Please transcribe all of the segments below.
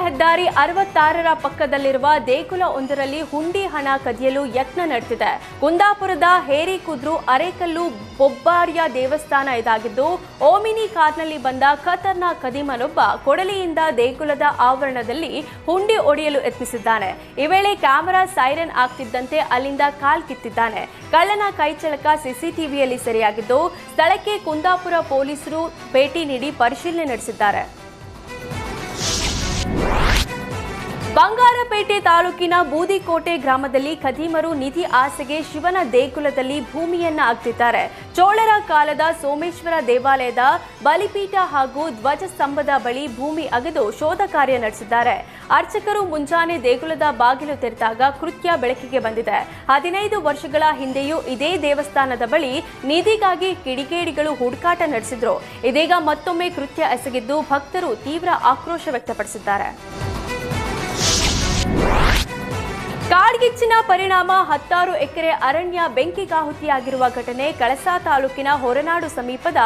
ಹೆದ್ದಾರಿ 66ರ ಪಕ್ಕದಲ್ಲಿರುವ ದೇಗುಲ ಒಂದರಲ್ಲಿ ಹುಂಡಿ ಹಣ ಕದಿಯಲು ಯತ್ನ ನಡೆದಿದೆ. ಕುಂದಾಪುರದ ಹೇರಿಕುದ್ರು ಅರೇಕಲ್ಲು ಬೊಬ್ಬಾರ್ಯ ದೇವಸ್ಥಾನ ಇದಾಗಿದ್ದು, ಓಮಿನಿ ಕಾರ್ನಲ್ಲಿ ಬಂದ ಖತರ್ನಾಕ್ ಕದಿಮನೊಬ್ಬ ಕೊಡಲಿಯಿಂದ ದೇಗುಲದ ಆವರಣದಲ್ಲಿ ಹುಂಡಿ ಒಡೆಯಲು ಯತ್ನಿಸಿದ್ದಾನೆ. ಈ ವೇಳೆ ಕ್ಯಾಮೆರಾ ಸೈರನ್ ಆಗ್ತಿದ್ದಂತೆ ಅಲ್ಲಿಂದ ಕಾಲ್ ಕಿತ್ತಿದ್ದಾನೆ. ಕಳ್ಳನ ಕೈಚಳಕ ಸಿಸಿಟಿವಿಯಲ್ಲಿ ಸೆರೆಯಾಗಿದ್ದು, ಸ್ಥಳಕ್ಕೆ ಕುಂದಾಪುರ ಪೊಲೀಸರು ಭೇಟಿ ನೀಡಿ ಪರಿಶೀಲನೆ ನಡೆಸಿದ್ದಾರೆ. ಬಂಗಾರಪೇಟೆ ತಾಲೂಕಿನ ಬೂದಿಕೋಟೆ ಗ್ರಾಮದಲ್ಲಿ ಖದೀಮರು ನಿಧಿ ಆಸೆಗೆ ಶಿವನ ದೇಗುಲದಲ್ಲಿ ಭೂಮಿಯನ್ನ ಅಗೆದಿದ್ದಾರೆ. ಚೋಳರ ಕಾಲದ ಸೋಮೇಶ್ವರ ದೇವಾಲಯದ ಬಲಿಪೀಠ ಹಾಗೂ ಧ್ವಜಸ್ತಂಭದ ಬಳಿ ಭೂಮಿ ಅಗೆದು ಶೋಧ ಕಾರ್ಯ ನಡೆಸಿದ್ದಾರೆ. ಅರ್ಚಕರು ಮುಂಜಾನೆ ದೇಗುಲದ ಬಾಗಿಲು ತೆರೆದಾಗ ಕೃತ್ಯ ಬೆಳಕಿಗೆ ಬಂದಿದೆ. 15 ವರ್ಷಗಳ ಹಿಂದೆಯೂ ಇದೇ ದೇವಸ್ಥಾನದ ಬಳಿ ನಿಧಿಗಾಗಿ ಕಿಡಿಗೇಡಿಗಳು ಹುಡುಕಾಟ ನಡೆಸಿದ್ರು. ಇದೀಗ ಮತ್ತೊಮ್ಮೆ ಕೃತ್ಯ ಎಸಗಿದ್ದು ಭಕ್ತರು ತೀವ್ರ ಆಕ್ರೋಶ ವ್ಯಕ್ತಪಡಿಸಿದ್ದಾರೆ. ಕಾಡ್ಗಿಚ್ಚಿನ ಪರಿಣಾಮ 10 ಎಕರೆ ಅರಣ್ಯ ಬೆಂಕಿಗಾಹುತಿಯಾಗಿರುವ ಘಟನೆ ಕಳಸಾ ತಾಲೂಕಿನ ಹೊರನಾಡು ಸಮೀಪದ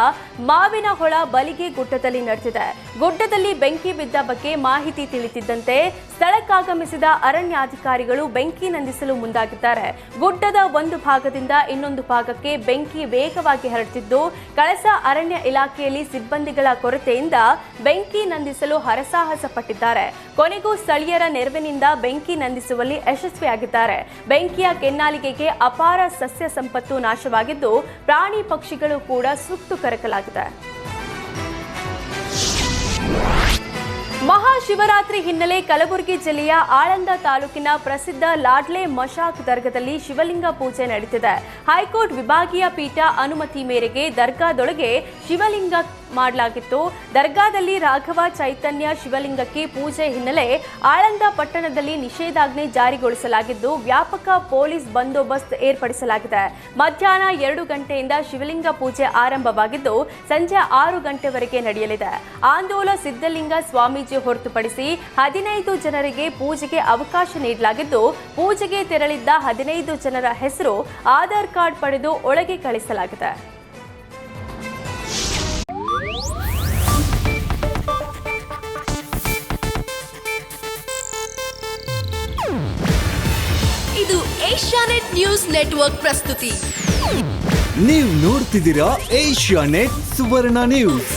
ಮಾವಿನಹೊಳ ಬಲಿಗೆ ಗುಡ್ಡದಲ್ಲಿ ನಡೆದಿದೆ. ಗುಡ್ಡದಲ್ಲಿ ಬೆಂಕಿ ಬಿದ್ದ ಬಗ್ಗೆ ಮಾಹಿತಿ ತಿಳಿದಿದ್ದಂತೆ ಸ್ಥಳಕ್ಕಾಗಮಿಸಿದ ಅರಣ್ಯಾಧಿಕಾರಿಗಳು ಬೆಂಕಿ ನಂದಿಸಲು ಮುಂದಾಗಿದ್ದಾರೆ. ಗುಡ್ಡದ ಒಂದು ಭಾಗದಿಂದ ಇನ್ನೊಂದು ಭಾಗಕ್ಕೆ ಬೆಂಕಿ ವೇಗವಾಗಿ ಹರಡುತ್ತಿದ್ದು, ಕಳಸಾ ಅರಣ್ಯ ಇಲಾಖೆಯಲ್ಲಿ ಸಿಬ್ಬಂದಿಗಳ ಕೊರತೆಯಿಂದ ಬೆಂಕಿ ನಂದಿಸಲು ಹರಸಾಹಸ ಪಟ್ಟಿದ್ದಾರೆ. ಕೊನೆಗೂ ಸ್ಥಳೀಯರ ನೆರವಿನಿಂದ ಬೆಂಕಿ ನಂದಿಸುವಲ್ಲಿ ಯಶಸ್ವಿಯಾಗಿದ್ದಾರೆ. ಬೆಂಕಿಯ ಕೆನ್ನಾಲಿಗೆಗೆ ಅಪಾರ ಸಸ್ಯ ಸಂಪತ್ತು ನಾಶವಾಗಿದ್ದು, ಪ್ರಾಣಿ ಪಕ್ಷಿಗಳು ಕೂಡ ಸುಟ್ಟು ಕರಕಲಾಗಿದೆ. ಮಹಾಶಿವರಾತ್ರಿ ಹಿನ್ನೆಲೆ ಕಲಬುರಗಿ ಜಿಲ್ಲೆಯ ಆಳಂದ ತಾಲೂಕಿನ ಪ್ರಸಿದ್ಧ ಲಾಡ್ಲೆ ಮಶಾಕ್ ದರ್ಗಾದಲ್ಲಿ ಶಿವಲಿಂಗ ಪೂಜೆ ನಡೆದಿದೆ. ಹೈಕೋರ್ಟ್ ವಿಭಾಗೀಯ ಪೀಠ ಅನುಮತಿ ಮೇರೆಗೆ ದರ್ಗಾದೊಳಗೆ ಶಿವಲಿಂಗ ಮಾಡಲಾಗಿತ್ತು. ದರ್ಗಾದಲ್ಲಿ ರಾಘವ ಚೈತನ್ಯ ಶಿವಲಿಂಗಕ್ಕೆ ಪೂಜೆ ಹಿನ್ನೆಲೆ ಆಳಂದ ಪಟ್ಟಣದಲ್ಲಿ ನಿಷೇಧಾಜ್ಞೆ ಜಾರಿಗೊಳಿಸಲಾಗಿದ್ದು, ವ್ಯಾಪಕ ಪೊಲೀಸ್ ಬಂದೋಬಸ್ತ್ ಏರ್ಪಡಿಸಲಾಗಿದೆ. ಮಧ್ಯಾಹ್ನ 2 ಗಂಟೆಯಿಂದ ಶಿವಲಿಂಗ ಪೂಜೆ ಆರಂಭವಾಗಿದ್ದು, ಸಂಜೆ 6 ಗಂಟೆವರೆಗೆ ನಡೆಯಲಿದೆ. ಆಂದೋಲ ಸಿದ್ಧಲಿಂಗ ಸ್ವಾಮೀಜಿ ಹೊರತುಪಡಿಸಿ 15 ಜನರಿಗೆ ಪೂಜೆಗೆ ಅವಕಾಶ ನೀಡಲಾಗಿದ್ದು, ಪೂಜೆಗೆ ತೆರಳಿದ್ದ 15 ಜನರ ಹೆಸರು ಆಧಾರ್ ಕಾರ್ಡ್ ಪಡೆದು ಒಳಗೆ ಕಳಿಸಲಾಗಿದೆ. ಇದು ಏಷ್ಯಾನೆಟ್ ನ್ಯೂಸ್ ನೆಟ್ವರ್ಕ್ ಪ್ರಸ್ತುತಿ. ನೀವು ನೋಡ್ತಿದ್ದೀರಾ ಏಷ್ಯಾನೆಟ್ ಸುವರ್ಣ ನ್ಯೂಸ್.